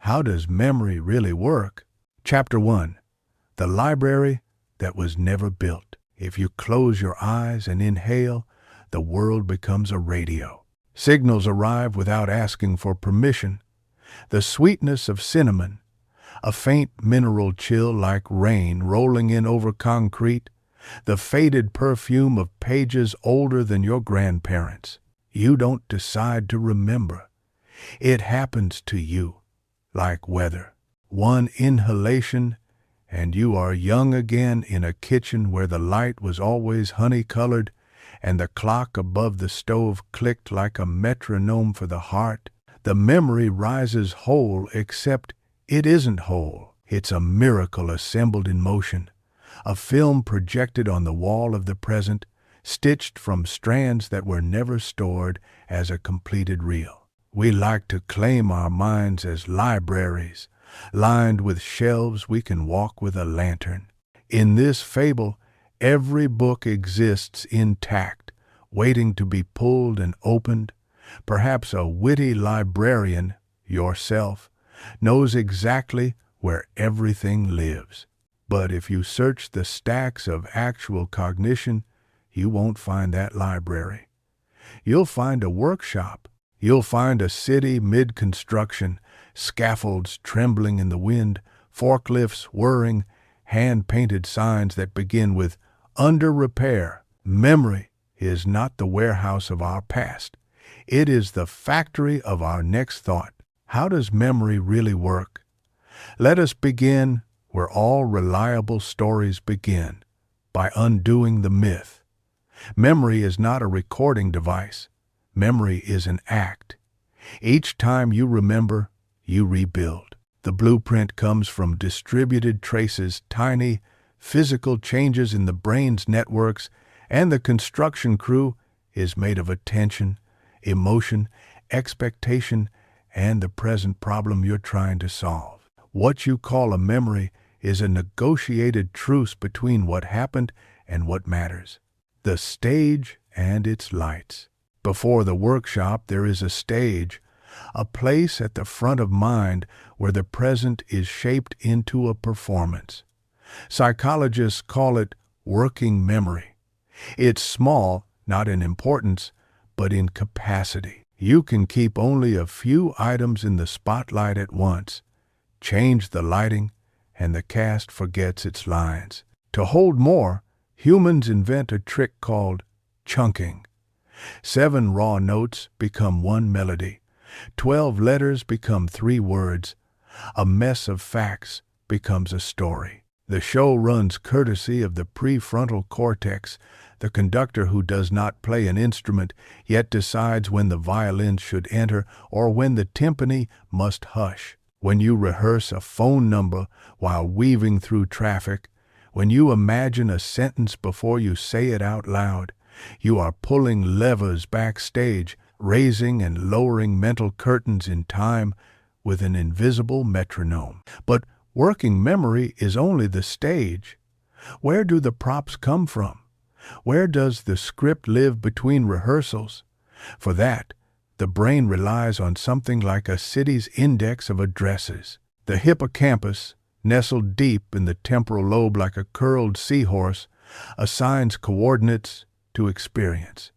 How does memory really work? Chapter 1. The library that was never built. If you close your eyes and inhale, the world becomes a radio. Signals arrive without asking for permission. The sweetness of cinnamon, a faint mineral chill like rain rolling in over concrete, the faded perfume of pages older than your grandparents. You don't decide to remember. It happens to you, like weather. One inhalation, and you are young again in a kitchen where the light was always honey-colored and the clock above the stove clicked like a metronome for the heart. The memory rises whole, except it isn't whole. It's a miracle assembled in motion, a film projected on the wall of the present, stitched from strands that were never stored as a completed reel. We like to claim our minds as libraries, lined with shelves we can walk with a lantern. In this fable, every book exists intact, waiting to be pulled and opened. Perhaps a witty librarian, yourself, knows exactly where everything lives. But if you search the stacks of actual cognition, you won't find that library. You'll find a workshop. You'll find a city mid-construction, scaffolds trembling in the wind, forklifts whirring, hand-painted signs that begin with "under repair." Memory is not the warehouse of our past. It is the factory of our next thought. How does memory really work? Let us begin where all reliable stories begin, by undoing the myth. Memory is not a recording device. Memory is an act. Each time you remember, you rebuild. The blueprint comes from distributed traces, tiny, physical changes in the brain's networks, and the construction crew is made of attention, emotion, expectation, and the present problem you're trying to solve. What you call a memory is a negotiated truce between what happened and what matters. The stage and its lights. Before the workshop, there is a stage, a place at the front of mind where the present is shaped into a performance. Psychologists call it working memory. It's small, not in importance, but in capacity. You can keep only a few items in the spotlight at once. Change the lighting, and the cast forgets its lines. To hold more, humans invent a trick called chunking. 7 raw notes become 1 melody. 12 letters become 3 words. A mess of facts becomes a story. The show runs courtesy of the prefrontal cortex, the conductor who does not play an instrument, yet decides when the violin should enter or when the timpani must hush. When you rehearse a phone number while weaving through traffic, when you imagine a sentence before you say it out loud, you are pulling levers backstage, raising and lowering mental curtains in time with an invisible metronome. But working memory is only the stage. Where do the props come from? Where does the script live between rehearsals? For that, the brain relies on something like a city's index of addresses. The hippocampus, nestled deep in the temporal lobe like a curled seahorse, assigns coordinates to experience.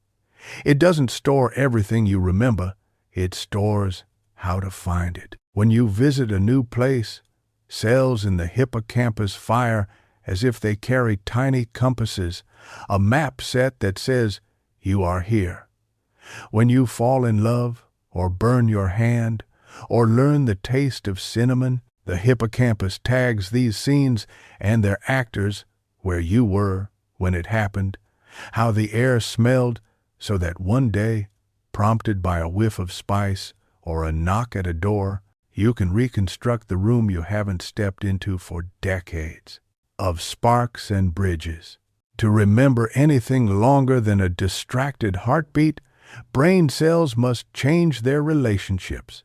It doesn't store everything you remember, it stores how to find it. When you visit a new place, cells in the hippocampus fire as if they carry tiny compasses, a map set that says, "You are here." When you fall in love, or burn your hand, or learn the taste of cinnamon, the hippocampus tags these scenes and their actors where you were when it happened, how the air smelled, so that one day, prompted by a whiff of spice or a knock at a door, you can reconstruct the room you haven't stepped into for decades. Of sparks and bridges. To remember anything longer than a distracted heartbeat, brain cells must change their relationships.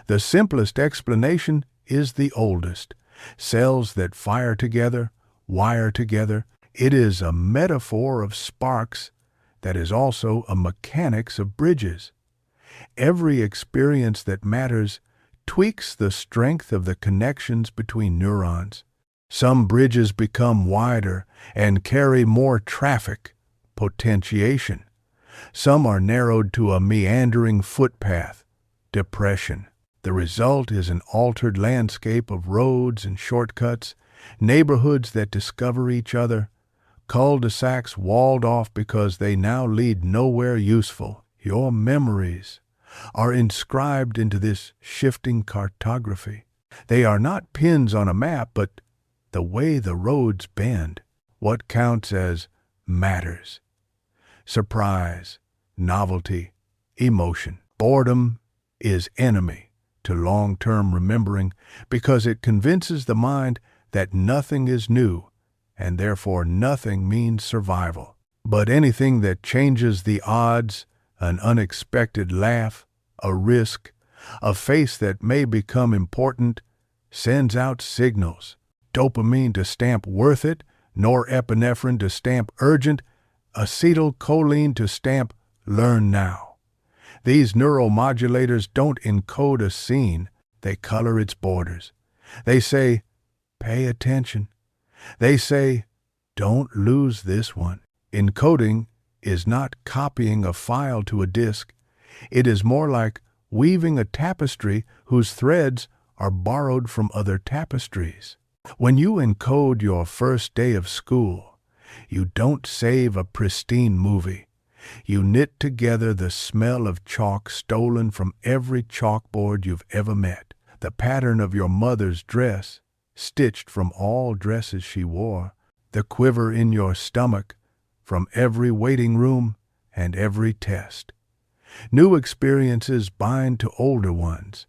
The simplest explanation is the oldest. Cells that fire together, wire together. It is a metaphor of sparks that is also a mechanics of bridges. Every experience that matters tweaks the strength of the connections between neurons. Some bridges become wider and carry more traffic, potentiation. Some are narrowed to a meandering footpath, depression. The result is an altered landscape of roads and shortcuts, neighborhoods that discover each other, cul-de-sacs walled off because they now lead nowhere useful. Your memories are inscribed into this shifting cartography. They are not pins on a map, but the way the roads bend. What counts as matters. Surprise, novelty, emotion. Boredom is enemy to long-term remembering because it convinces the mind that nothing is new and therefore nothing means survival. But anything that changes the odds, an unexpected laugh, a risk, a face that may become important, sends out signals. Dopamine to stamp worth it, norepinephrine to stamp urgent, acetylcholine to stamp learn now. These neuromodulators don't encode a scene, they color its borders. They say, pay attention. They say, don't lose this one. Encoding is not copying a file to a disk. It is more like weaving a tapestry whose threads are borrowed from other tapestries. When you encode your first day of school, you don't save a pristine movie. You knit together the smell of chalk stolen from every chalkboard you've ever met, the pattern of your mother's dress, stitched from all dresses she wore, the quiver in your stomach from every waiting room and every test. New experiences bind to older ones.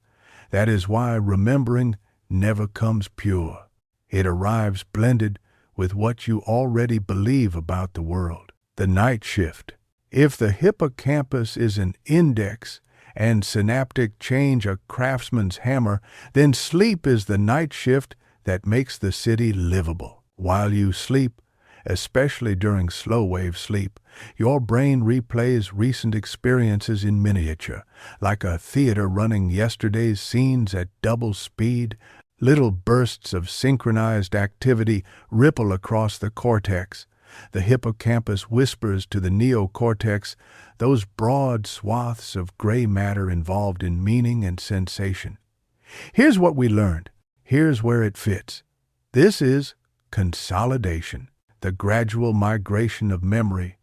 That is why remembering never comes pure. It arrives blended with what you already believe about the world. The night shift. If the hippocampus is an index and synaptic change a craftsman's hammer, then sleep is the night shift that makes the city livable. While you sleep, especially during slow-wave sleep, your brain replays recent experiences in miniature, like a theater running yesterday's scenes at double speed. Little bursts of synchronized activity ripple across the cortex. The hippocampus whispers to the neocortex, those broad swaths of gray matter involved in meaning and sensation. Here's what we learned. Here's where it fits. This is consolidation, the gradual migration of memory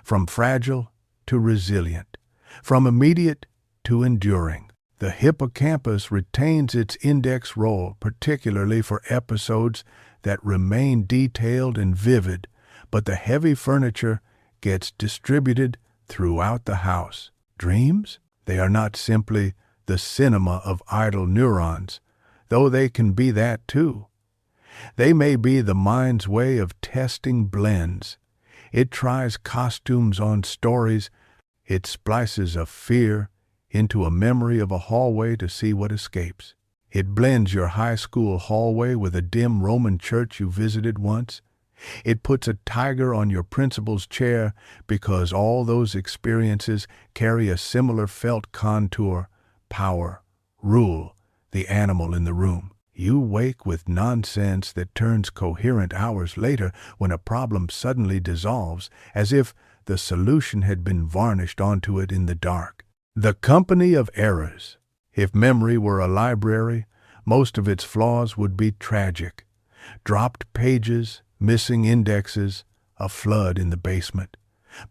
from fragile to resilient, from immediate to enduring. The hippocampus retains its index role, particularly for episodes that remain detailed and vivid, but the heavy furniture gets distributed throughout the house. Dreams? They are not simply the cinema of idle neurons, though they can be that too. They may be the mind's way of testing blends. It tries costumes on stories. It splices a fear into a memory of a hallway to see what escapes. It blends your high school hallway with a dim Roman church you visited once. It puts a tiger on your principal's chair because all those experiences carry a similar felt contour, power, rule, the animal in the room. You wake with nonsense that turns coherent hours later when a problem suddenly dissolves, as if the solution had been varnished onto it in the dark. The company of errors. If memory were a library, most of its flaws would be tragic. Dropped pages, missing indexes, a flood in the basement.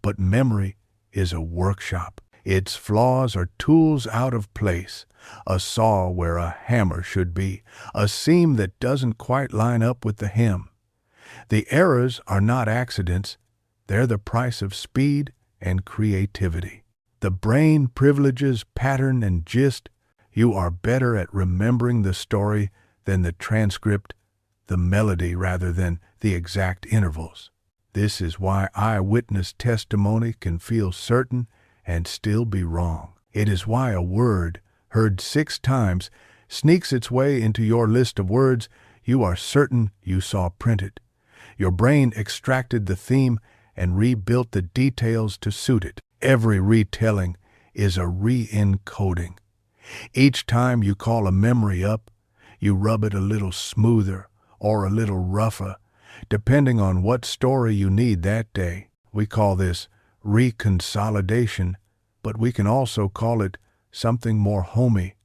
But memory is a workshop. Its flaws are tools out of place, a saw where a hammer should be, a seam that doesn't quite line up with the hem. The errors are not accidents, they're the price of speed and creativity. The brain privileges pattern and gist. You are better at remembering the story than the transcript, the melody rather than the exact intervals. This is why eyewitness testimony can feel certain and still be wrong. It is why a word, heard 6 times, sneaks its way into your list of words you are certain you saw printed. Your brain extracted the theme and rebuilt the details to suit it. Every retelling is a re-encoding. Each time you call a memory up, you rub it a little smoother or a little rougher, depending on what story you need that day. We call this reconsolidation, but we can also call it something more homey: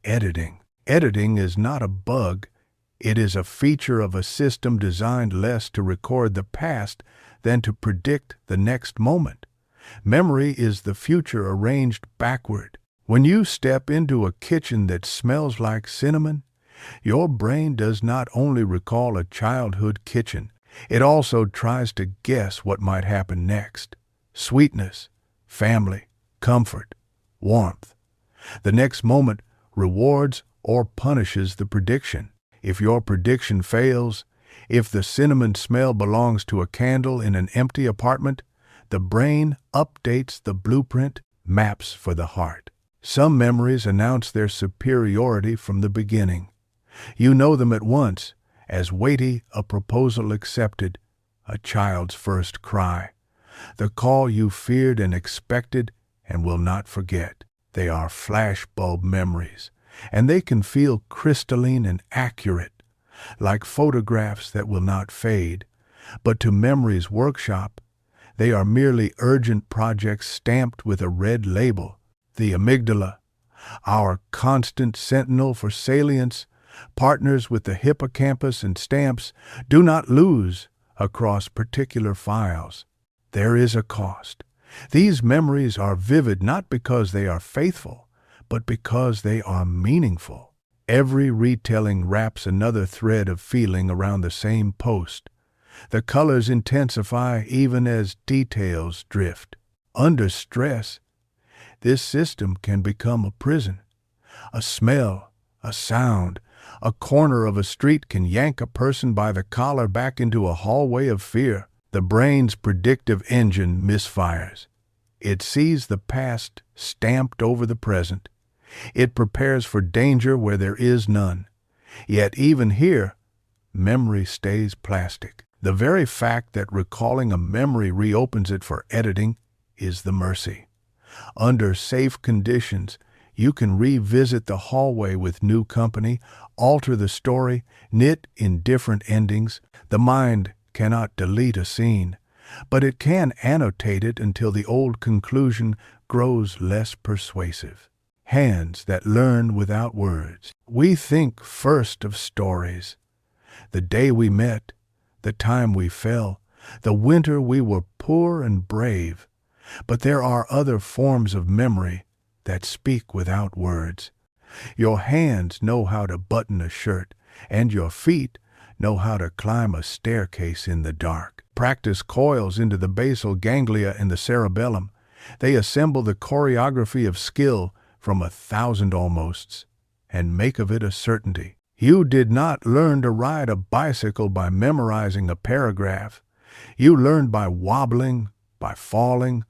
editing. Editing is not a bug. It is a feature of a system designed less to record the past than to predict the next moment. Memory is the future arranged backward. When you step into a kitchen that smells like cinnamon, your brain does not only recall a childhood kitchen, it also tries to guess what might happen next. Sweetness, family, comfort, warmth. The next moment rewards or punishes the prediction. If your prediction fails, if the cinnamon smell belongs to a candle in an empty apartment, the brain updates the blueprint, maps for the heart. Some memories announce their superiority from the beginning. You know them at once, as weighty a proposal accepted, a child's first cry, the call you feared and expected and will not forget. They are flashbulb memories, and they can feel crystalline and accurate, like photographs that will not fade. But to memory's workshop, they are merely urgent projects stamped with a red label. The amygdala, our constant sentinel for salience, partners with the hippocampus and stamps, do not lose across particular files. There is a cost. These memories are vivid not because they are faithful, but because they are meaningful. Every retelling wraps another thread of feeling around the same post. The colors intensify even as details drift. Under stress, this system can become a prison. A smell, a sound, a corner of a street can yank a person by the collar back into a hallway of fear. The brain's predictive engine misfires. It sees the past stamped over the present. It prepares for danger where there is none. Yet even here, memory stays plastic. The very fact that recalling a memory reopens it for editing is the mercy. Under safe conditions, you can revisit the hallway with new company, alter the story, knit in different endings. The mind cannot delete a scene, but it can annotate it until the old conclusion grows less persuasive. Hands that learn without words. We think first of stories. The day we met, the time we fell, the winter we were poor and brave. But there are other forms of memory that speak without words. Your hands know how to button a shirt, and your feet know how to climb a staircase in the dark. Practice coils into the basal ganglia and the cerebellum. They assemble the choreography of skill from 1,000 almosts, and make of it a certainty. You did not learn to ride a bicycle by memorizing a paragraph. You learned by wobbling, by falling,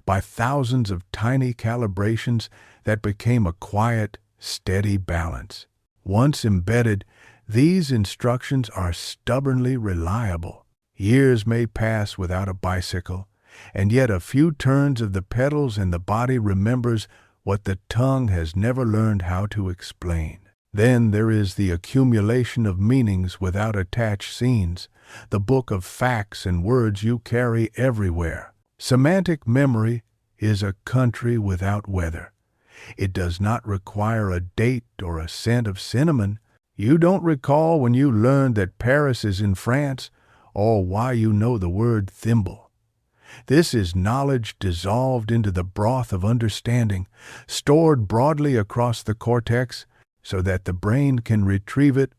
by thousands of tiny calibrations that became a quiet, steady balance. Once embedded, these instructions are stubbornly reliable. Years may pass without a bicycle, and yet a few turns of the pedals and the body remembers what the tongue has never learned how to explain. Then there is the accumulation of meanings without attached scenes, the book of facts and words you carry everywhere. Semantic memory is a country without weather. It does not require a date or a scent of cinnamon. You don't recall when you learned that Paris is in France, or why you know the word thimble. This is knowledge dissolved into the broth of understanding, stored broadly across the cortex so that the brain can retrieve it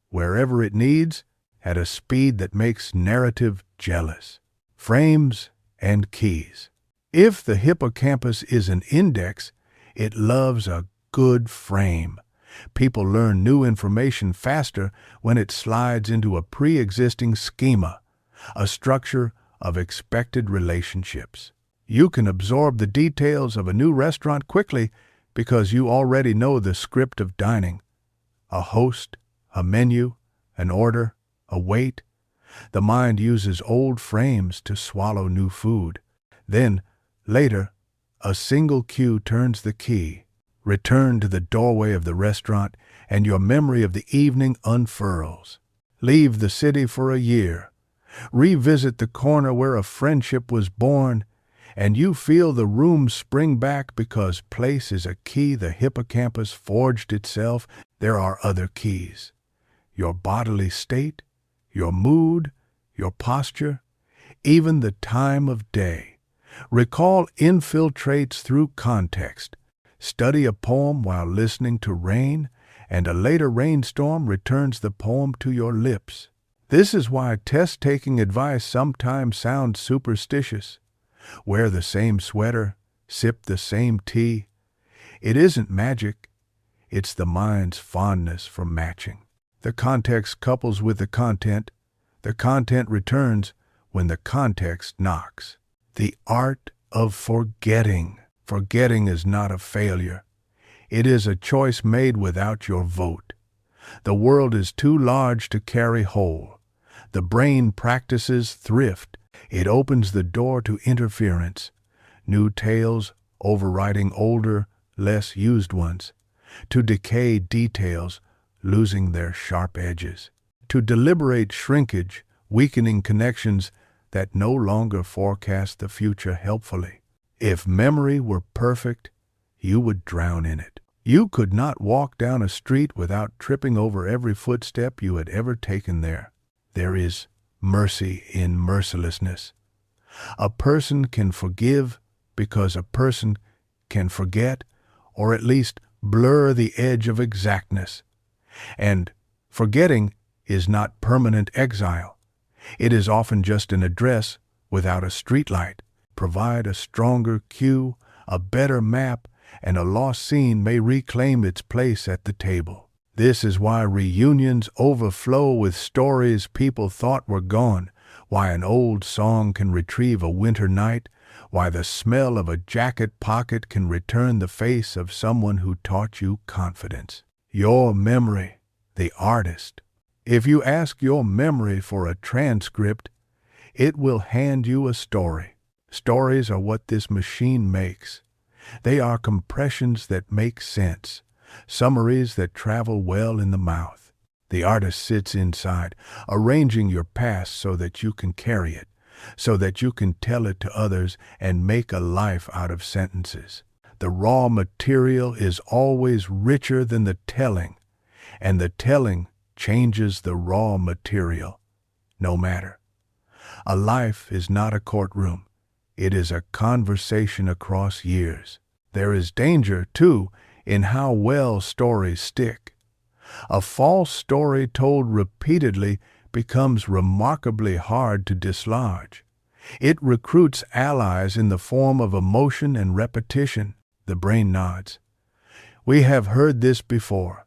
wherever it needs at a speed that makes narrative jealous. Frames and keys. If the hippocampus is an index, it loves a good frame. People learn new information faster when it slides into a pre-existing schema, a structure of expected relationships. You can absorb the details of a new restaurant quickly because you already know the script of dining. A host, a menu, an order, a wait. The mind uses old frames to swallow new food. Then, later, a single cue turns the key. Return to the doorway of the restaurant, and your memory of the evening unfurls. Leave the city for a year. Revisit the corner where a friendship was born, and you feel the room spring back because place is a key the hippocampus forged itself. There are other keys. Your bodily state, your mood, your posture, even the time of day. Recall infiltrates through context. Study a poem while listening to rain, and a later rainstorm returns the poem to your lips. This is why test-taking advice sometimes sounds superstitious. Wear the same sweater, sip the same tea. It isn't magic, it's the mind's fondness for matching. The context couples with the content returns when the context knocks. The art of forgetting. Forgetting is not a failure. It is a choice made without your vote. The world is too large to carry whole. The brain practices thrift. It opens the door to interference. New tales overriding older, less used ones. To decay details, losing their sharp edges. To deliberate shrinkage, weakening connections that no longer forecast the future helpfully. If memory were perfect, you would drown in it. You could not walk down a street without tripping over every footstep you had ever taken there. There is mercy in mercilessness. A person can forgive because a person can forget, or at least blur the edge of exactness. And forgetting is not permanent exile. It is often just an address without a streetlight. Provide a stronger cue, a better map, and a lost scene may reclaim its place at the table. This is why reunions overflow with stories people thought were gone, why an old song can retrieve a winter night, why the smell of a jacket pocket can return the face of someone who taught you confidence. Your memory, the artist. If you ask your memory for a transcript, it will hand you a story. Stories are what this machine makes. They are compressions that make sense, summaries that travel well in the mouth. The artist sits inside, arranging your past so that you can carry it, so that you can tell it to others and make a life out of sentences. The raw material is always richer than the telling, and the telling changes the raw material, no matter. A life is not a courtroom. It is a conversation across years. There is danger, too, in how well stories stick. A false story told repeatedly becomes remarkably hard to dislodge. It recruits allies in the form of emotion and repetition. The brain nods. We have heard this before.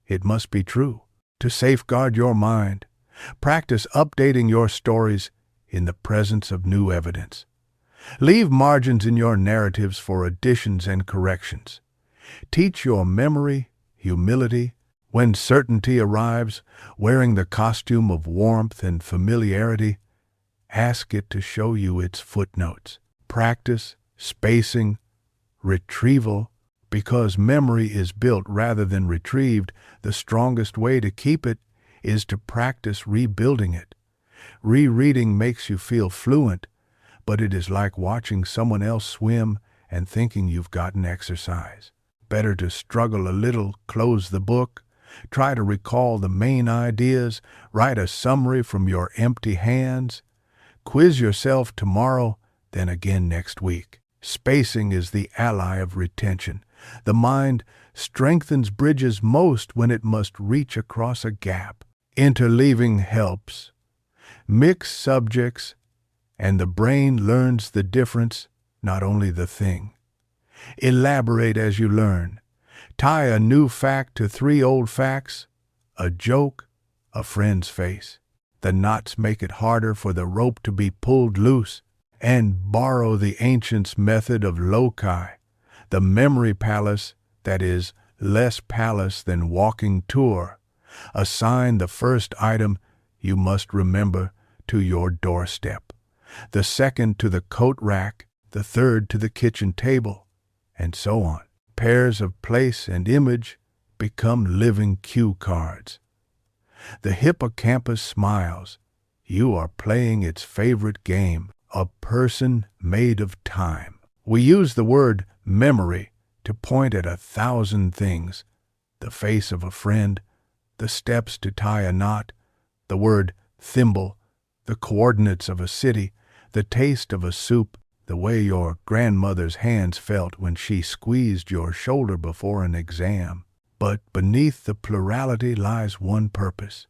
It must be true. To safeguard your mind, practice updating your stories in the presence of new evidence. Leave margins in your narratives for additions and corrections. Teach your memory humility. When certainty arrives, wearing the costume of warmth and familiarity, ask it to show you its footnotes. Practice spacing, retrieval. Because memory is built rather than retrieved, the strongest way to keep it is to practice rebuilding it. Rereading makes you feel fluent, but it is like watching someone else swim and thinking you've gotten exercise. Better to struggle a little, close the book, try to recall the main ideas, write a summary from your empty hands, quiz yourself tomorrow, then again next week. Spacing is the ally of retention. The mind strengthens bridges most when it must reach across a gap. Interleaving helps. Mix subjects, and the brain learns the difference, not only the thing. Elaborate as you learn. Tie a new fact to 3 old facts, a joke, a friend's face. The knots make it harder for the rope to be pulled loose. And borrow the ancients' method of loci, the memory palace that is less palace than walking tour. Assign the first item you must remember to your doorstep, the second to the coat rack, the third to the kitchen table, and so on. Pairs of place and image become living cue cards. The hippocampus smiles. You are playing its favorite game, a person made of time. We use the word memory to point at 1,000 things: the face of a friend, the steps to tie a knot, the word thimble, the coordinates of a city, the taste of a soup, the way your grandmother's hands felt when she squeezed your shoulder before an exam. But beneath the plurality lies one purpose.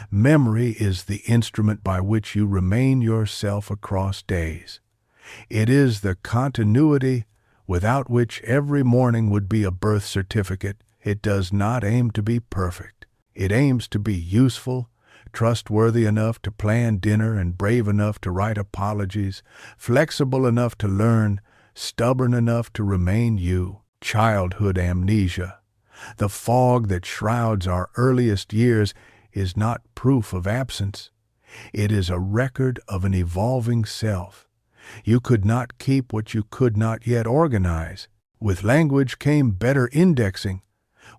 Memory is the instrument by which you remain yourself across days. It is the continuity without which every morning would be a birth certificate. It does not aim to be perfect. It aims to be useful, trustworthy enough to plan dinner and brave enough to write apologies, flexible enough to learn, stubborn enough to remain you. Childhood amnesia, the fog that shrouds our earliest years, is not proof of absence. It is a record of an evolving self. You could not keep what you could not yet organize. With language came better indexing.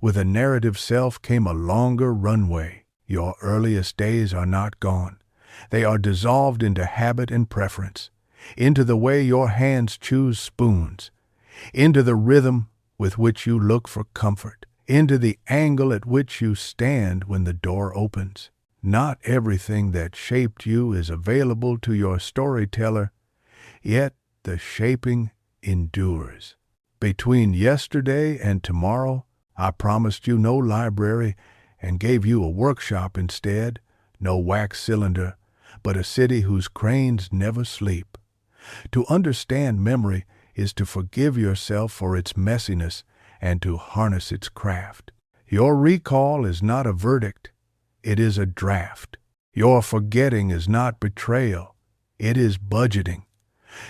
With a narrative self came a longer runway. Your earliest days are not gone. They are dissolved into habit and preference, into the way your hands choose spoons, into the rhythm with which you look for comfort, into the angle at which you stand when the door opens. Not everything that shaped you is available to your storyteller, yet the shaping endures. Between yesterday and tomorrow, I promised you no library and gave you a workshop instead, no wax cylinder, but a city whose cranes never sleep. To understand memory is to forgive yourself for its messiness and to harness its craft. Your recall is not a verdict, it is a draft. Your forgetting is not betrayal, it is budgeting.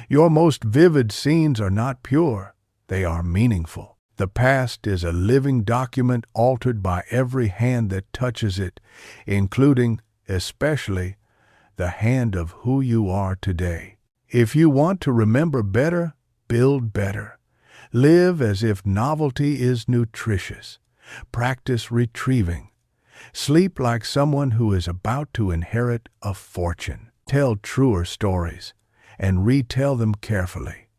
Your most vivid scenes are not pure, they are meaningful. The past is a living document altered by every hand that touches it, including, especially, the hand of who you are today. If you want to remember better, build better. Live as if novelty is nutritious. Practice retrieving. Sleep like someone who is about to inherit a fortune. Tell truer stories and retell them carefully.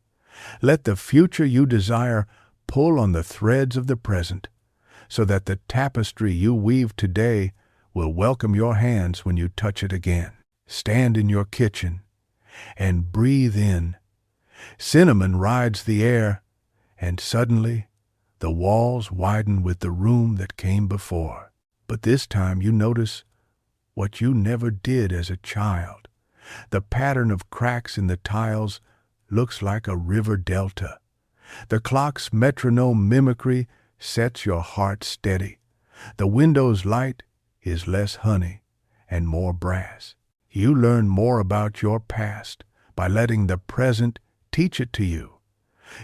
Let the future you desire pull on the threads of the present, so that the tapestry you weave today will welcome your hands when you touch it again. Stand in your kitchen and breathe in. Cinnamon rides the air, and suddenly the walls widen with the room that came before. But this time you notice what you never did as a child. The pattern of cracks in the tiles looks like a river delta. The clock's metronome mimicry sets your heart steady. The window's light is less honey and more brass. You learn more about your past by letting the present teach it to you.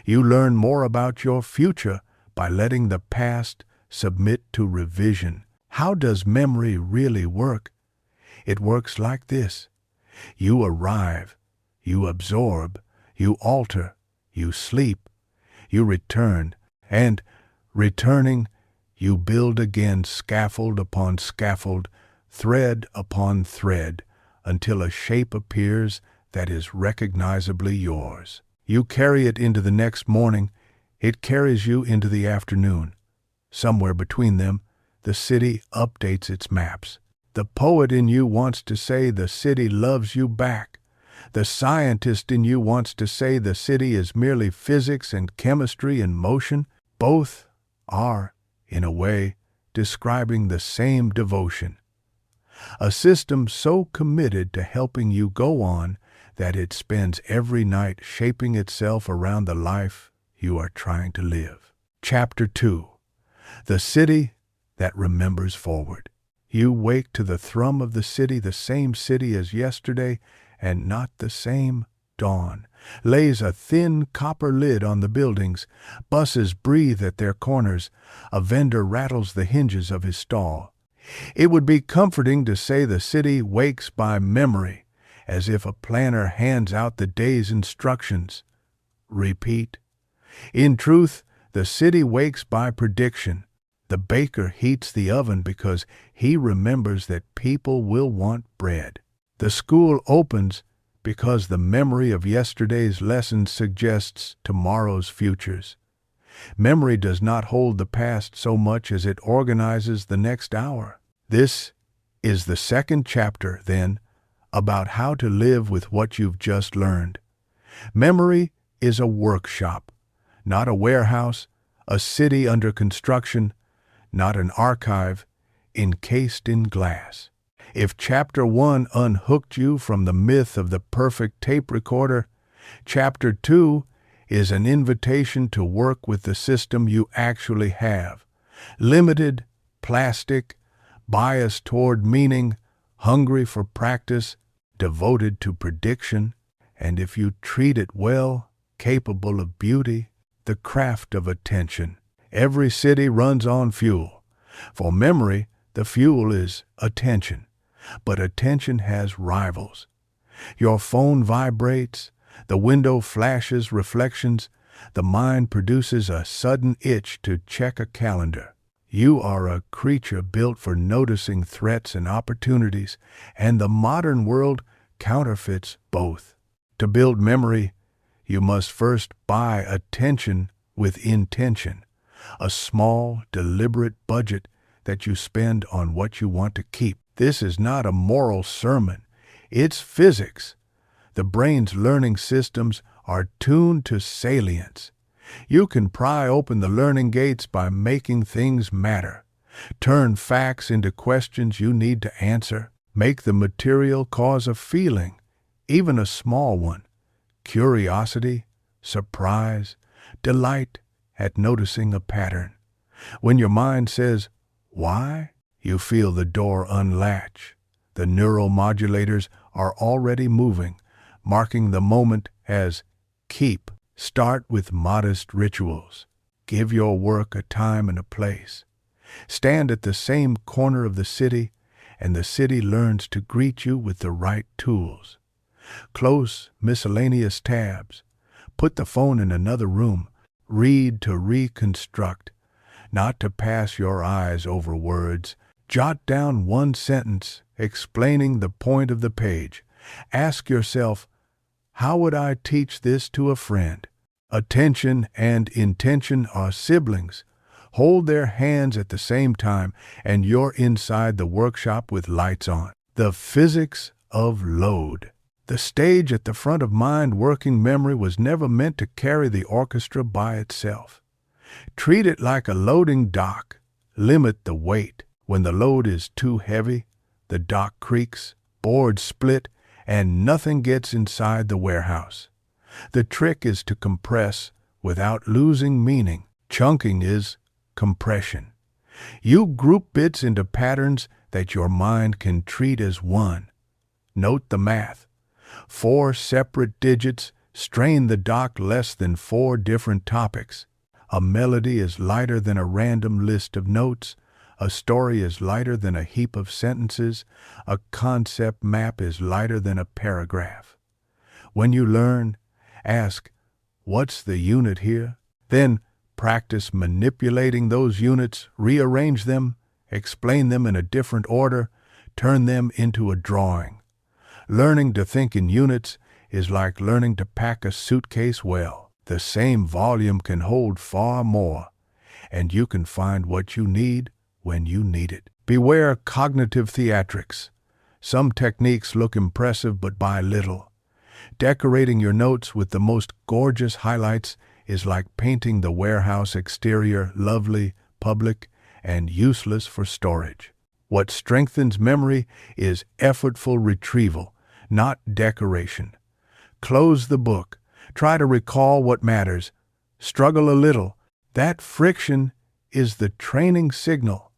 You learn more about your future by letting the past submit to revision. How does memory really work? It works like this. You arrive, you absorb, you alter, you sleep, you return, and, returning, you build again scaffold upon scaffold, thread upon thread, until a shape appears that is recognizably yours. You carry it into the next morning, it carries you into the afternoon. Somewhere between them, the city updates its maps. The poet in you wants to say the city loves you back. The scientist in you wants to say the city is merely physics and chemistry in motion. Both are, in a way, describing the same devotion. A system so committed to helping you go on that it spends every night shaping itself around the life you are trying to live. Chapter 2. The City that Remembers Forward. You wake to the thrum of the same city as yesterday, and not the same dawn. Lays a thin copper lid on the buildings. Buses breathe at their corners. A vendor rattles the hinges of his stall. It would be comforting to say the city wakes by memory, as if a planner hands out the day's instructions. Repeat. In truth, The city wakes by prediction. The baker heats the oven because he remembers that people will want bread. The school opens because the memory of yesterday's lessons suggests tomorrow's futures. Memory does not hold the past so much as it organizes the next hour. This is the second chapter, then, about how to live with what you've just learned. Memory is a workshop, not a warehouse, a city under construction, not an archive encased in glass. If Chapter 1 unhooked you from the myth of the perfect tape recorder, Chapter 2 is an invitation to work with the system you actually have. Limited, plastic, biased toward meaning, hungry for practice, devoted to prediction, and if you treat it well, capable of beauty, the craft of attention. Every city runs on fuel. For memory, the fuel is attention. But attention has rivals. Your phone vibrates, the window flashes reflections, the mind produces a sudden itch to check a calendar. You are a creature built for noticing threats and opportunities, and the modern world counterfeits both. To build memory, you must first buy attention with intention, a small, deliberate budget that you spend on what you want to keep. This is not a moral sermon. It's physics. The brain's learning systems are tuned to salience. You can pry open the learning gates by making things matter. Turn facts into questions you need to answer. Make the material cause a feeling, even a small one. Curiosity, surprise, delight at noticing a pattern. When your mind says, "Why?" you feel the door unlatch. The neural modulators are already moving, marking the moment as keep. Start with modest rituals. Give your work a time and a place. Stand at the same corner of the city, and the city learns to greet you with the right tools. Close miscellaneous tabs. Put the phone in another room. Read to reconstruct, not to pass your eyes over words. Jot down one sentence explaining the point of the page. Ask yourself, how would I teach this to a friend? Attention and intention are siblings. Hold their hands at the same time, and you're inside the workshop with lights on. The physics of load. The stage at the front of mind working memory was never meant to carry the orchestra by itself. Treat it like a loading dock. Limit the weight. When the load is too heavy, the dock creaks, boards split, and nothing gets inside the warehouse. The trick is to compress without losing meaning. Chunking is compression. You group bits into patterns that your mind can treat as one. Note the math. 4 separate digits strain the dock less than 4 different topics. A melody is lighter than a random list of notes. A story is lighter than a heap of sentences. A concept map is lighter than a paragraph. When you learn, ask, what's the unit here? Then practice manipulating those units, rearrange them, explain them in a different order, turn them into a drawing. Learning to think in units is like learning to pack a suitcase well. The same volume can hold far more, and you can find what you need when you need it. Beware cognitive theatrics. Some techniques look impressive but buy little. Decorating your notes with the most gorgeous highlights is like painting the warehouse exterior lovely, public, and useless for storage. What strengthens memory is effortful retrieval, not decoration. Close the book. Try to recall what matters. Struggle a little. That friction is the training signal,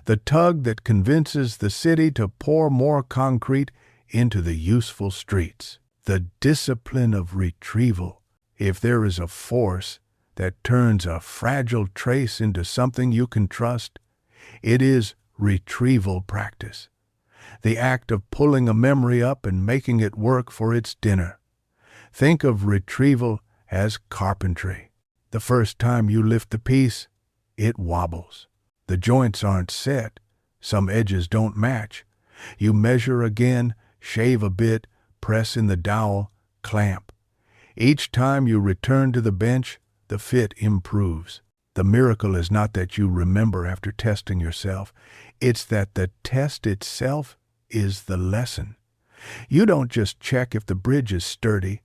the tug that convinces the city to pour more concrete into the useful streets. The discipline of retrieval. If there is a force that turns a fragile trace into something you can trust, it is retrieval practice. The act of pulling a memory up and making it work for its dinner. Think of retrieval as carpentry. The first time you lift the piece, it wobbles. The joints aren't set. Some edges don't match. You measure again, shave a bit, press in the dowel, clamp. Each time you return to the bench, the fit improves. The miracle is not that you remember after testing yourself. It's that the test itself is the lesson. You don't just check if the bridge is sturdy.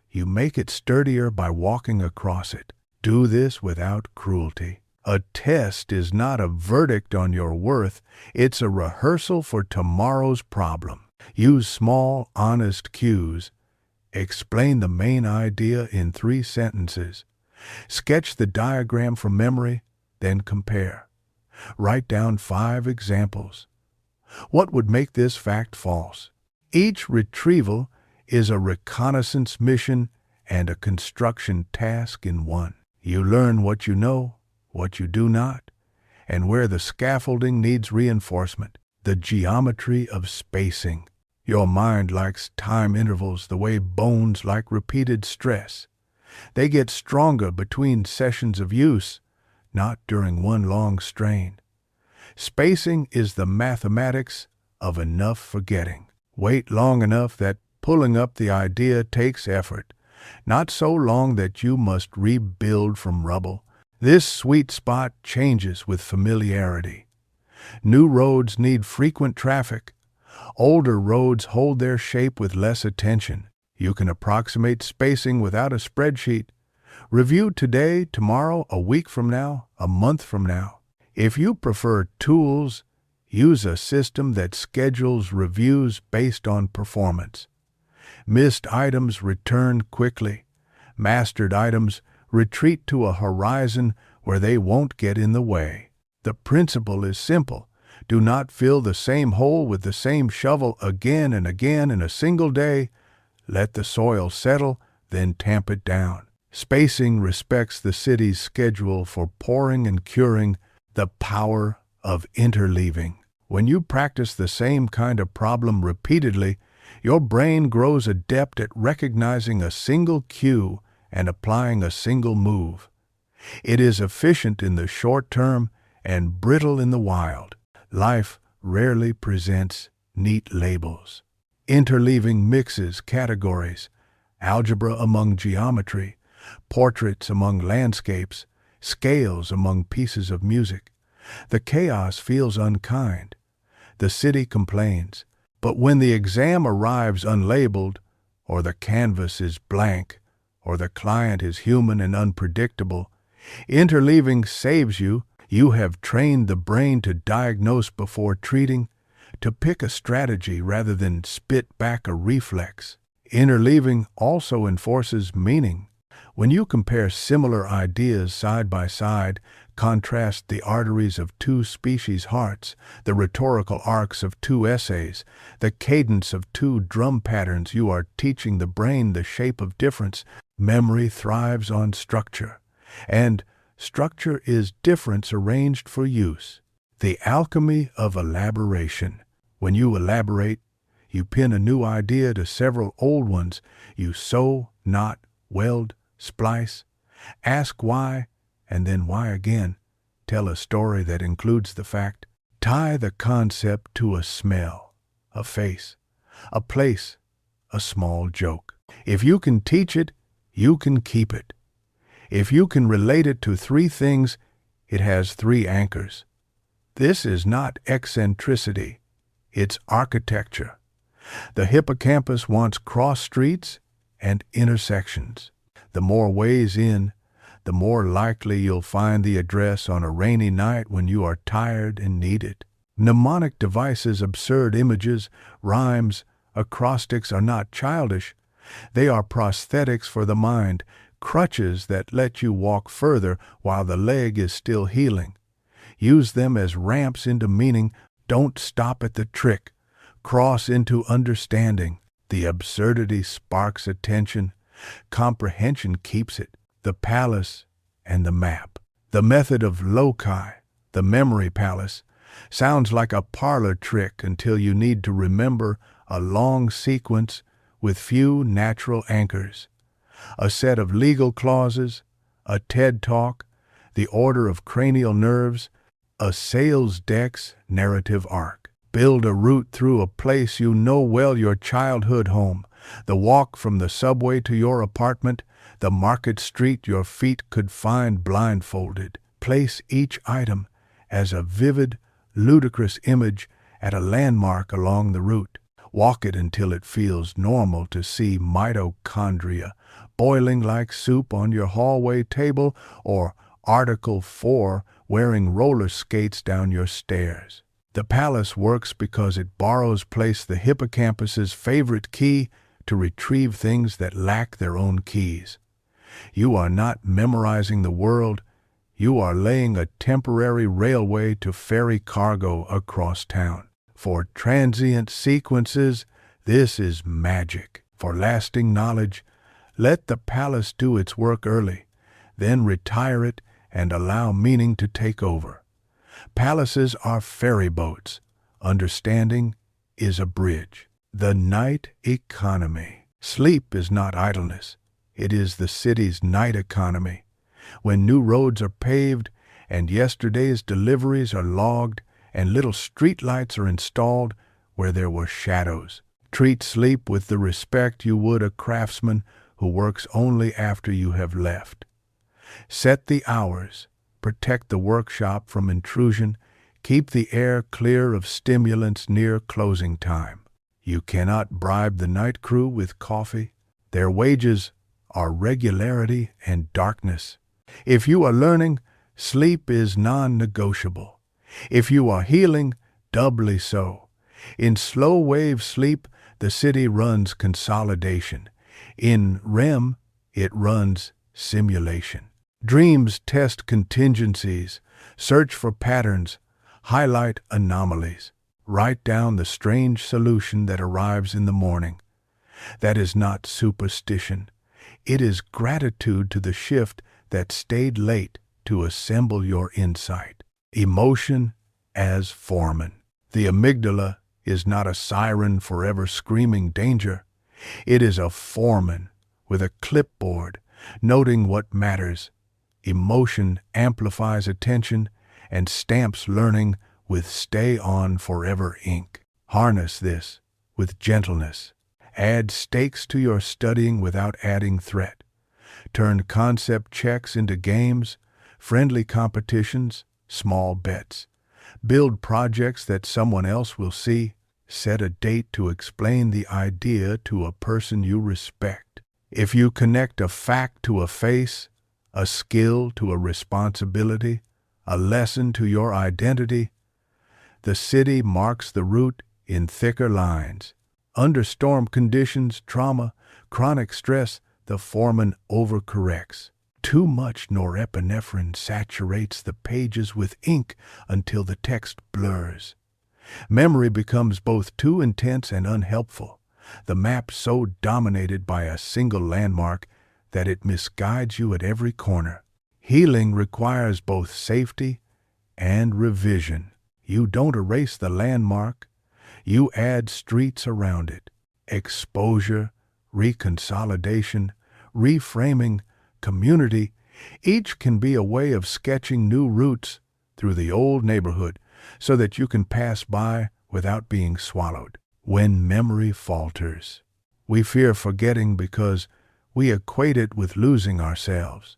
You make it sturdier by walking across it. Do this without cruelty. A test is not a verdict on your worth. It's a rehearsal for tomorrow's problem. Use small, honest cues. Explain the main idea in 3 sentences. Sketch the diagram from memory, then compare. Write down 5 examples. What would make this fact false? Each retrieval is a reconnaissance mission and a construction task in one. You learn what you know, what you do not, and where the scaffolding needs reinforcement. The geometry of spacing. Your mind likes time intervals the way bones like repeated stress. They get stronger between sessions of use, not during one long strain. Spacing is the mathematics of enough forgetting. Wait long enough that pulling up the idea takes effort, not so long that you must rebuild from rubble. This sweet spot changes with familiarity. New roads need frequent traffic. Older roads hold their shape with less attention. You can approximate spacing without a spreadsheet. Review today, tomorrow, a week from now, a month from now. If you prefer tools, use a system that schedules reviews based on performance. Missed items return quickly. Mastered items retreat to a horizon where they won't get in the way. The principle is simple. Do not fill the same hole with the same shovel again and again in a single day. Let the soil settle, then tamp it down. Spacing respects the city's schedule for pouring and curing. The power of interleaving. When you practice the same kind of problem repeatedly, your brain grows adept at recognizing a single cue and applying a single move. It is efficient in the short term and brittle in the wild. Life rarely presents neat labels. Interleaving mixes categories, algebra among geometry, portraits among landscapes, scales among pieces of music. The chaos feels unkind. The city complains. But when the exam arrives unlabeled, or the canvas is blank, or the client is human and unpredictable, interleaving saves you. You have trained the brain to diagnose before treating, to pick a strategy rather than spit back a reflex. Interleaving also enforces meaning. When you compare similar ideas side by side, contrast the arteries of 2 species hearts, the rhetorical arcs of 2 essays, the cadence of 2 drum patterns, you are teaching the brain the shape of difference. Memory thrives on structure, and structure is difference arranged for use. The alchemy of elaboration. When you elaborate, you pin a new idea to several old ones. You sew, knot, weld, splice. Ask why, and then why again. Tell a story that includes the fact. Tie the concept to a smell, a face, a place, a small joke. If you can teach it, you can keep it. If you can relate it to 3 things, it has 3 anchors. This is not eccentricity. It's architecture. The hippocampus wants cross streets and intersections. The more ways in, the more likely you'll find the address on a rainy night when you are tired and need it. Mnemonic devices, absurd images, rhymes, acrostics are not childish. They are prosthetics for the mind, crutches that let you walk further while the leg is still healing. Use them as ramps into meaning. Don't stop at the trick. Cross into understanding. The absurdity sparks attention. Comprehension keeps it. The palace and the map. The method of loci, the memory palace, sounds like a parlor trick until you need to remember a long sequence with few natural anchors. A set of legal clauses, a TED Talk, the order of cranial nerves, a sales deck's narrative arc. Build a route through a place you know well, your childhood home, the walk from the subway to your apartment, the market street your feet could find blindfolded. Place each item as a vivid, ludicrous image at a landmark along the route. Walk it until it feels normal to see mitochondria boiling like soup on your hallway table, or Article 4 wearing roller skates down your stairs. The palace works because it borrows the hippocampus's favorite key to retrieve things that lack their own keys. You are not memorizing the world, you are laying a temporary railway to ferry cargo across town. For transient sequences, this is magic. For lasting knowledge, let the palace do its work early, then retire it and allow meaning to take over. Palaces are ferry boats. Understanding is a bridge. The night economy. Sleep is not idleness. It is the city's night economy. When new roads are paved and yesterday's deliveries are logged and little streetlights are installed where there were shadows. Treat sleep with the respect you would a craftsman who works only after you have left. Set the hours. Protect the workshop from intrusion. Keep the air clear of stimulants near closing time. You cannot bribe the night crew with coffee. Their wages are regularity and darkness. If you are learning, sleep is non-negotiable. If you are healing, doubly so. In slow-wave sleep, the city runs consolidation. In REM, it runs simulation. Dreams test contingencies, search for patterns, highlight anomalies. Write down the strange solution that arrives in the morning. That is not superstition. It is gratitude to the shift that stayed late to assemble your insight. Emotion as foreman. The amygdala is not a siren forever screaming danger. It is a foreman with a clipboard, noting what matters. Emotion amplifies attention and stamps learning with stay on forever ink. Harness this with gentleness. Add stakes to your studying without adding threat. Turn concept checks into games, friendly competitions, small bets. Build projects that someone else will see. Set a date to explain the idea to a person you respect. If you connect a fact to a face, a skill to a responsibility, a lesson to your identity, the city marks the route in thicker lines. Under storm conditions, trauma, chronic stress, the foreman overcorrects. Too much norepinephrine saturates the pages with ink until the text blurs. Memory becomes both too intense and unhelpful, the map so dominated by a single landmark that it misguides you at every corner. Healing requires both safety and revision. You don't erase the landmark, you add streets around it. Exposure, reconsolidation, reframing, community, each can be a way of sketching new routes through the old neighborhood so that you can pass by without being swallowed. When memory falters, we fear forgetting because we equate it with losing ourselves.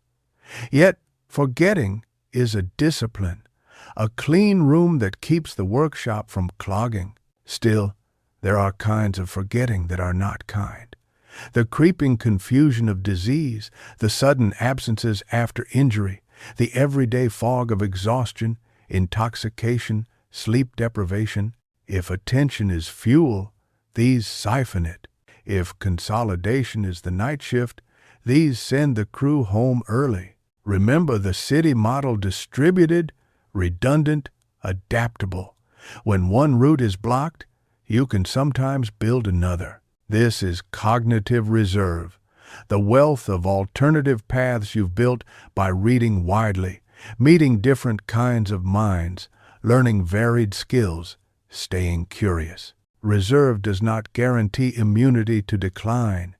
Yet, forgetting is a discipline, a clean room that keeps the workshop from clogging. Still, there are kinds of forgetting that are not kind. The creeping confusion of disease, the sudden absences after injury, the everyday fog of exhaustion, intoxication, sleep deprivation. If attention is fuel, these siphon it. If consolidation is the night shift, these send the crew home early. Remember the city model: distributed, redundant, adaptable. When one route is blocked, you can sometimes build another. This is cognitive reserve, the wealth of alternative paths you've built by reading widely, meeting different kinds of minds, learning varied skills, staying curious. Reserve does not guarantee immunity to decline.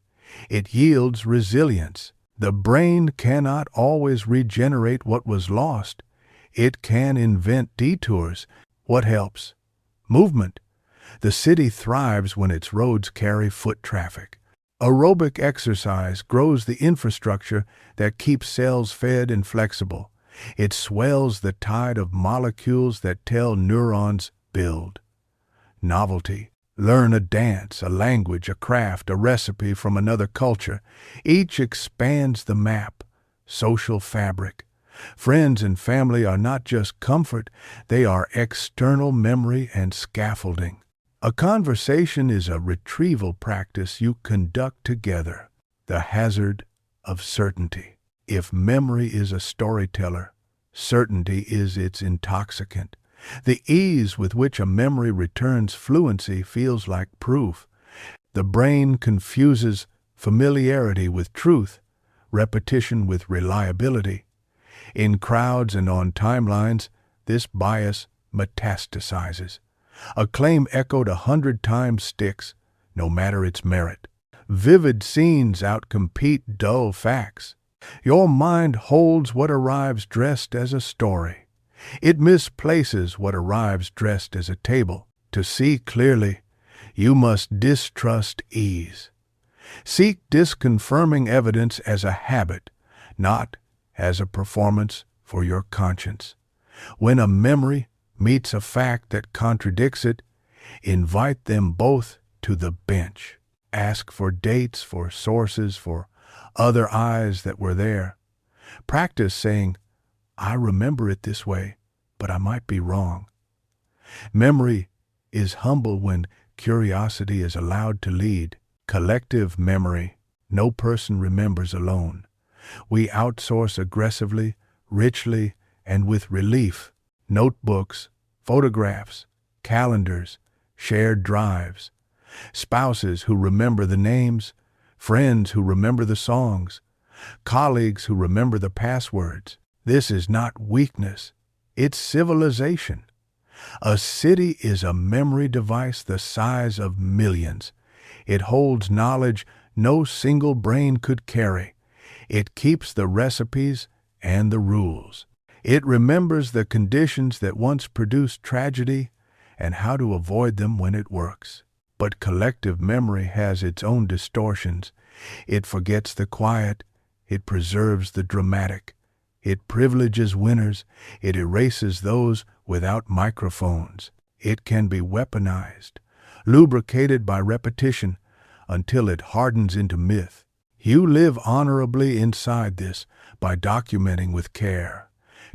It yields resilience. The brain cannot always regenerate what was lost. It can invent detours. What helps? Movement. The city thrives when its roads carry foot traffic. Aerobic exercise grows the infrastructure that keeps cells fed and flexible. It swells the tide of molecules that tell neurons build. Novelty. Learn a dance, a language, a craft, a recipe from another culture. Each expands the map, social fabric. Friends and family are not just comfort, they are external memory and scaffolding. A conversation is a retrieval practice you conduct together. The hazard of certainty. If memory is a storyteller, certainty is its intoxicant. The ease with which a memory returns fluency feels like proof. The brain confuses familiarity with truth, repetition with reliability. In crowds and on timelines, this bias metastasizes. A claim echoed 100 times sticks, no matter its merit. Vivid scenes outcompete dull facts. Your mind holds what arrives dressed as a story. It misplaces what arrives dressed as a table. To see clearly, you must distrust ease. Seek disconfirming evidence as a habit, not as a performance for your conscience. When a memory meets a fact that contradicts it, invite them both to the bench. Ask for dates, for sources, for other eyes that were there. Practice saying, I remember it this way, but I might be wrong. Memory is humble when curiosity is allowed to lead. Collective memory. No person remembers alone. We outsource aggressively, richly, and with relief. Notebooks, photographs, calendars, shared drives. Spouses who remember the names, friends who remember the songs, colleagues who remember the passwords. This is not weakness, it's civilization. A city is a memory device the size of millions. It holds knowledge no single brain could carry. It keeps the recipes and the rules. It remembers the conditions that once produced tragedy and how to avoid them when it works. But collective memory has its own distortions. It forgets the quiet. It preserves the dramatic. It privileges winners. It erases those without microphones. It can be weaponized, lubricated by repetition until it hardens into myth. You live honorably inside this by documenting with care,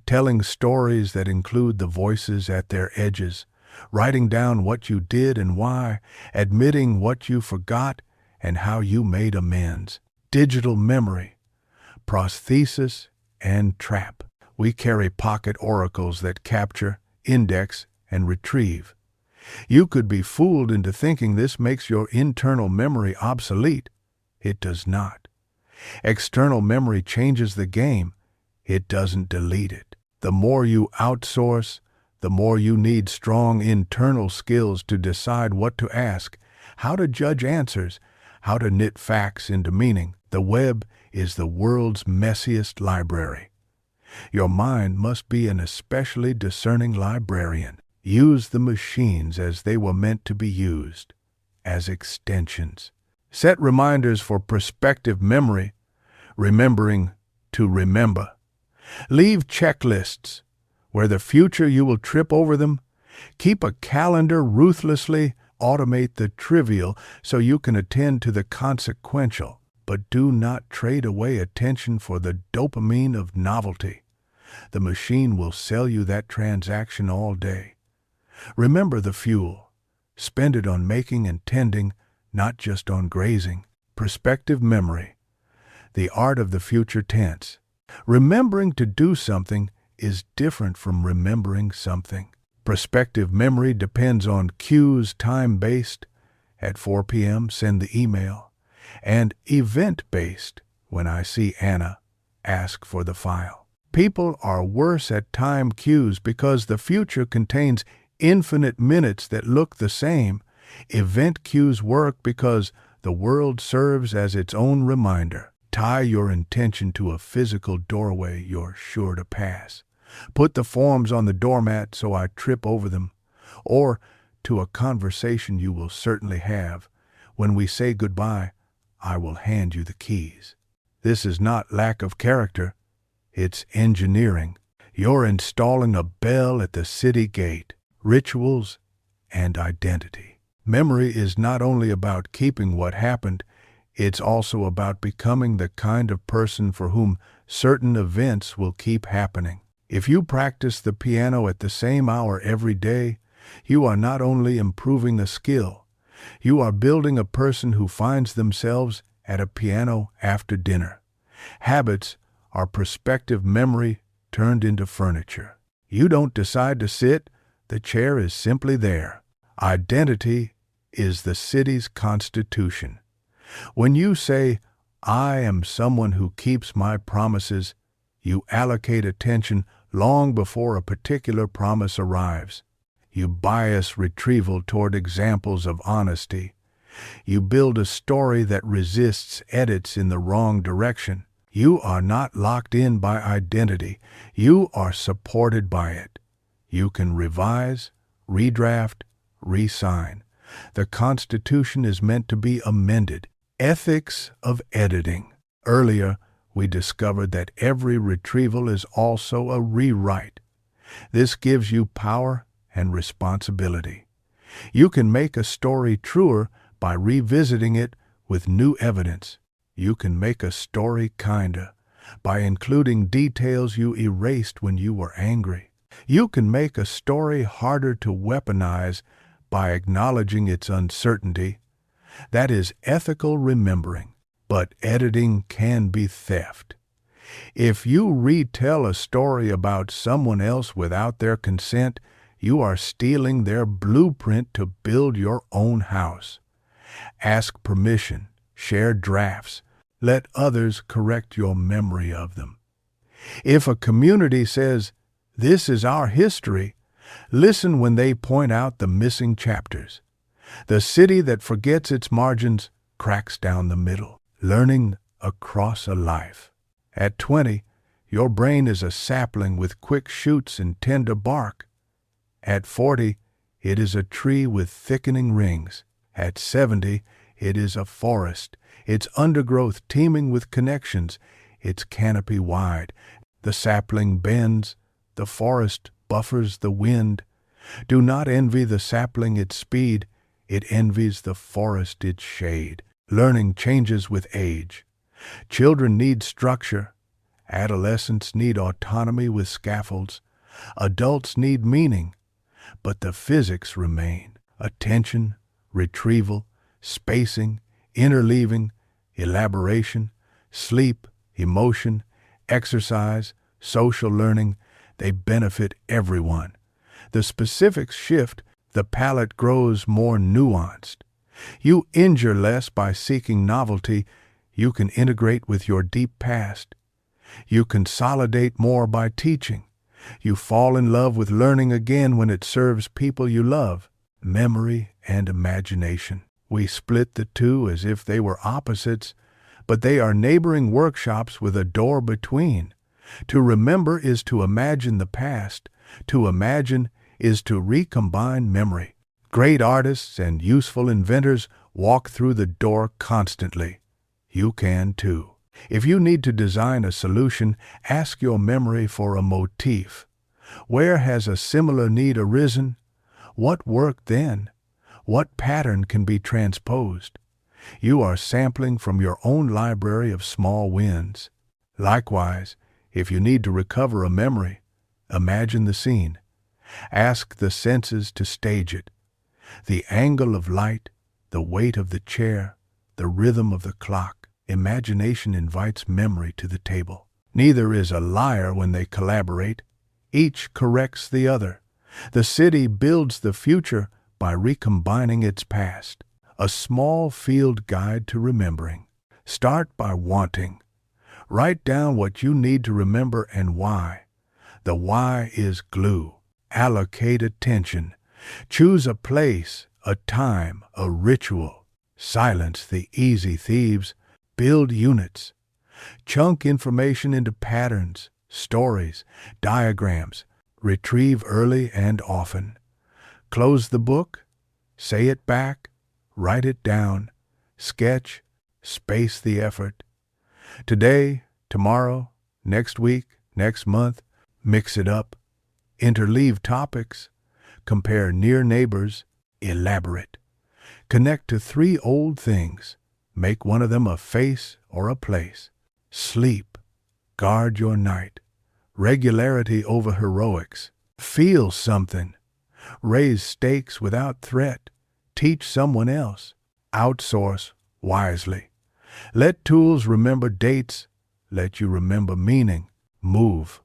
telling stories that include the voices at their edges, writing down what you did and why, admitting what you forgot and how you made amends. Digital memory, prosthesis, and trap. We carry pocket oracles that capture, index, and retrieve. You could be fooled into thinking this makes your internal memory obsolete. It does not. External memory changes the game. It doesn't delete it. The more you outsource, the more you need strong internal skills to decide what to ask, how to judge answers, how to knit facts into meaning. The web is the world's messiest library. Your mind must be an especially discerning librarian. Use the machines as they were meant to be used, as extensions. Set reminders for prospective memory, remembering to remember. Leave checklists where the future you will trip over them. Keep a calendar ruthlessly. Automate the trivial so you can attend to the consequential. But do not trade away attention for the dopamine of novelty. The machine will sell you that transaction all day. Remember the fuel. Spend it on making and tending, not just on grazing. Prospective memory. The art of the future tense. Remembering to do something is different from remembering something. Prospective memory depends on cues time-based. At 4 p.m., send the email. And event-based. When I see Anna, ask for the file. People are worse at time cues because the future contains infinite minutes that look the same. Event cues work because the world serves as its own reminder. Tie your intention to a physical doorway you're sure to pass. Put the forms on the doormat so I trip over them, or to a conversation you will certainly have. When we say goodbye, I will hand you the keys. This is not lack of character, it's engineering. You're installing a bell at the city gate. Rituals and identity. Memory is not only about keeping what happened, it's also about becoming the kind of person for whom certain events will keep happening. If you practice the piano at the same hour every day, you are not only improving the skill, you are building a person who finds themselves at a piano after dinner. Habits are prospective memory turned into furniture. You don't decide to sit, the chair is simply there. Identity is the city's constitution. When you say, I am someone who keeps my promises, you allocate attention long before a particular promise arrives. You bias retrieval toward examples of honesty. You build a story that resists edits in the wrong direction. You are not locked in by identity. You are supported by it. You can revise, redraft, re-sign. The Constitution is meant to be amended. Ethics of editing. Earlier, we discovered that every retrieval is also a rewrite. This gives you power and responsibility. You can make a story truer by revisiting it with new evidence. You can make a story kinder by including details you erased when you were angry. You can make a story harder to weaponize by acknowledging its uncertainty. That is ethical remembering. But editing can be theft. If you retell a story about someone else without their consent, you are stealing their blueprint to build your own house. Ask permission, share drafts, let others correct your memory of them. If a community says, "This is our history," listen when they point out the missing chapters. The city that forgets its margins cracks down the middle. Learning across a life. At 20, your brain is a sapling with quick shoots and tender bark. At 40, it is a tree with thickening rings. At 70, it is a forest, its undergrowth teeming with connections, its canopy wide. The sapling bends, the forest buffers the wind. Do not envy the sapling its speed, it envies the forest its shade. Learning changes with age. Children need structure. Adolescents need autonomy with scaffolds. Adults need meaning. But the physics remain. Attention, retrieval, spacing, interleaving, elaboration, sleep, emotion, exercise, social learning, they benefit everyone. The specifics shift, the palette grows more nuanced. You injure less by seeking novelty. You can integrate with your deep past. You consolidate more by teaching. You fall in love with learning again when it serves people you love. Memory and imagination. We split the two as if they were opposites, but they are neighboring workshops with a door between. To remember is to imagine the past. To imagine is to recombine memory. Great artists and useful inventors walk through the door constantly. You can too. If you need to design a solution, ask your memory for a motif. Where has a similar need arisen? What worked then? What pattern can be transposed? You are sampling from your own library of small wins. Likewise, if you need to recover a memory, imagine the scene. Ask the senses to stage it. The angle of light, the weight of the chair, the rhythm of the clock. Imagination invites memory to the table. Neither is a liar when they collaborate. Each corrects the other. The city builds the future by recombining its past. A small field guide to remembering. Start by wanting. Write down what you need to remember and why. The why is glue. Allocate attention. Choose a place, a time, a ritual. Silence the easy thieves. Build units. Chunk information into patterns, stories, diagrams. Retrieve early and often. Close the book, say it back, write it down, sketch, space the effort. Today, tomorrow, next week, next month, mix it up. Interleave topics, compare near neighbors, elaborate. Connect to 3 old things, make one of them a face or a place. Sleep, guard your night. Regularity over heroics. Feel something. Raise stakes without threat. Teach someone else. Outsource wisely. Let tools remember dates. Let you remember meaning. Move.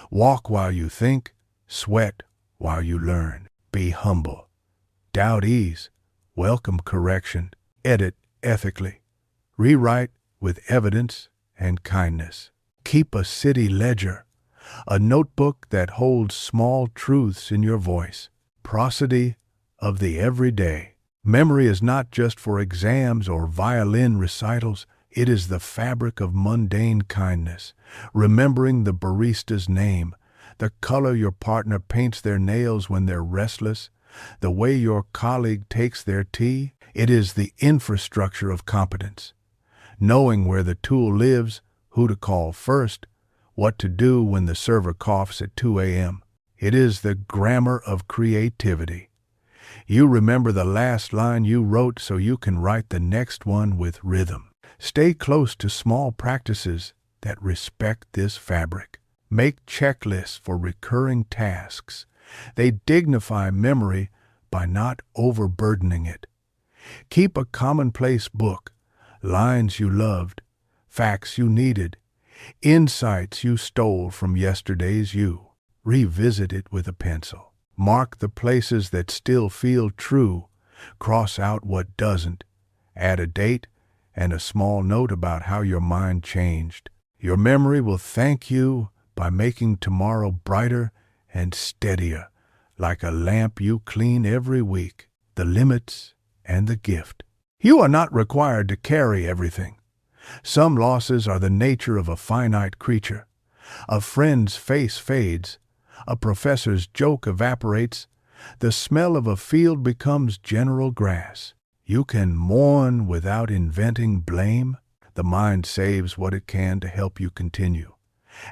Walk while you think. Sweat while you learn. Be humble. Doubt ease. Welcome correction. Edit ethically. Rewrite with evidence and kindness. Keep a city ledger. A notebook that holds small truths in your voice. Prosody of the everyday. Memory is not just for exams or violin recitals. It is the fabric of mundane kindness. Remembering the barista's name, the color your partner paints their nails when they're restless, the way your colleague takes their tea. It is the infrastructure of competence. Knowing where the tool lives, who to call first, what to do when the server coughs at 2 a.m. It is the grammar of creativity. You remember the last line you wrote so you can write the next one with rhythm. Stay close to small practices that respect this fabric. Make checklists for recurring tasks. They dignify memory by not overburdening it. Keep a commonplace book, lines you loved, facts you needed, insights you stole from yesterday's you. Revisit it with a pencil. Mark the places that still feel true. Cross out what doesn't. Add a date and a small note about how your mind changed. Your memory will thank you by making tomorrow brighter and steadier, like a lamp you clean every week. The limits and the gift. You are not required to carry everything. Some losses are the nature of a finite creature. A friend's face fades. A professor's joke evaporates. The smell of a field becomes general grass. You can mourn without inventing blame. The mind saves what it can to help you continue.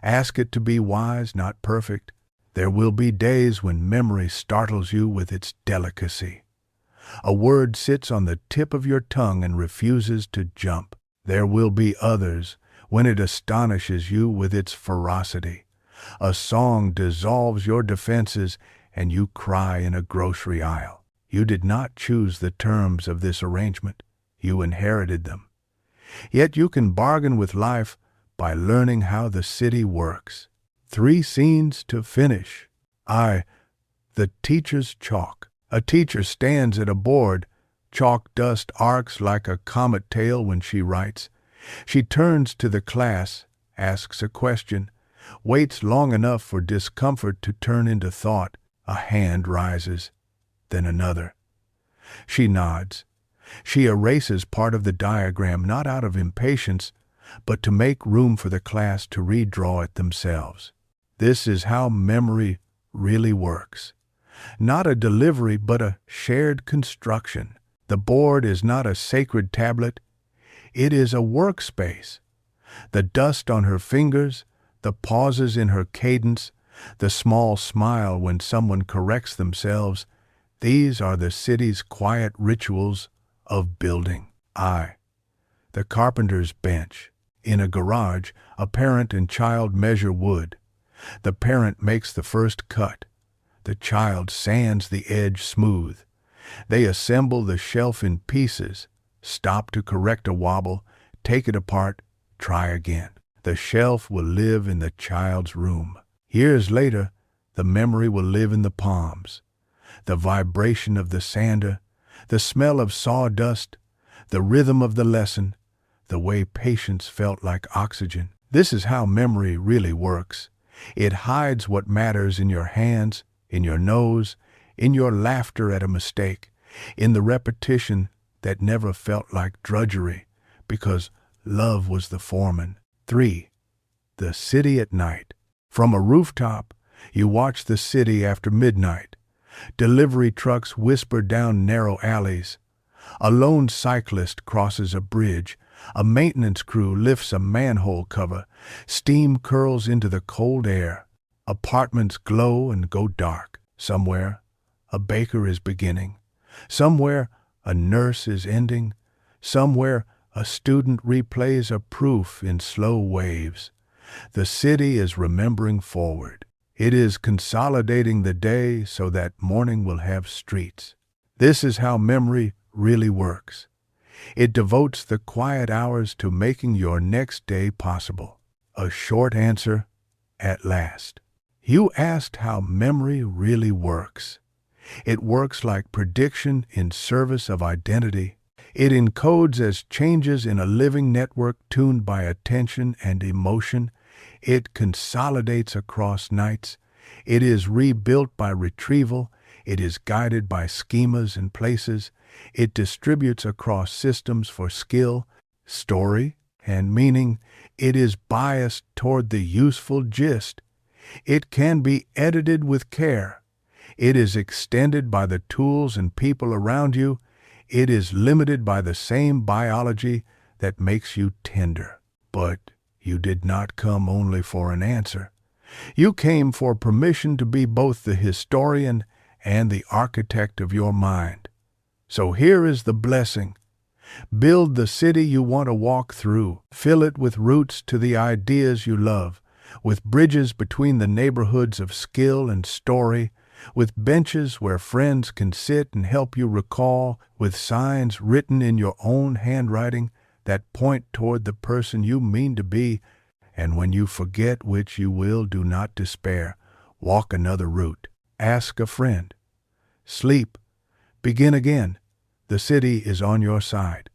Ask it to be wise, not perfect. There will be days when memory startles you with its delicacy. A word sits on the tip of your tongue and refuses to jump. There will be others when it astonishes you with its ferocity. A song dissolves your defenses and you cry in a grocery aisle. You did not choose the terms of this arrangement. You inherited them. Yet you can bargain with life by learning how the city works. 3 scenes to finish. The teacher's chalk. A teacher stands at a board. Chalk dust arcs like a comet tail when she writes. She turns to the class, asks a question, waits long enough for discomfort to turn into thought. A hand rises, then another. She nods. She erases part of the diagram not out of impatience, but to make room for the class to redraw it themselves. This is how memory really works. Not a delivery, but a shared construction. The board is not a sacred tablet. It is a workspace. The dust on her fingers, the pauses in her cadence, the small smile when someone corrects themselves, these are the city's quiet rituals of building. The carpenter's bench. In a garage, a parent and child measure wood. The parent makes the first cut. The child sands the edge smooth. They assemble the shelf in pieces, stop to correct a wobble, take it apart, try again. The shelf will live in the child's room. Years later, the memory will live in the palms. The vibration of the sander, the smell of sawdust, the rhythm of the lesson, the way patience felt like oxygen. This is how memory really works. It hides what matters in your hands, in your nose, in your laughter at a mistake, in the repetition that never felt like drudgery, because love was the foreman. 3. The city at night. From a rooftop, you watch the city after midnight. Delivery trucks whisper down narrow alleys. A lone cyclist crosses a bridge. A maintenance crew lifts a manhole cover. Steam curls into the cold air. Apartments glow and go dark. Somewhere, a baker is beginning. Somewhere, a nurse is ending. Somewhere, a student replays a proof in slow waves. The city is remembering forward. It is consolidating the day so that morning will have streets. This is how memory really works. It devotes the quiet hours to making your next day possible. A short answer, at last. You asked how memory really works. It works like prediction in service of identity. It encodes as changes in a living network tuned by attention and emotion. It consolidates across nights. It is rebuilt by retrieval. It is guided by schemas and places. It distributes across systems for skill, story, and meaning. It is biased toward the useful gist. It can be edited with care. It is extended by the tools and people around you. It is limited by the same biology that makes you tender. But you did not come only for an answer. You came for permission to be both the historian and the architect of your mind. So here is the blessing. Build the city you want to walk through. Fill it with roots to the ideas you love, with bridges between the neighborhoods of skill and story, with benches where friends can sit and help you recall, with signs written in your own handwriting that point toward the person you mean to be. And when you forget which you will, do not despair. Walk another route. Ask a friend. Sleep. Begin again. The city is on your side.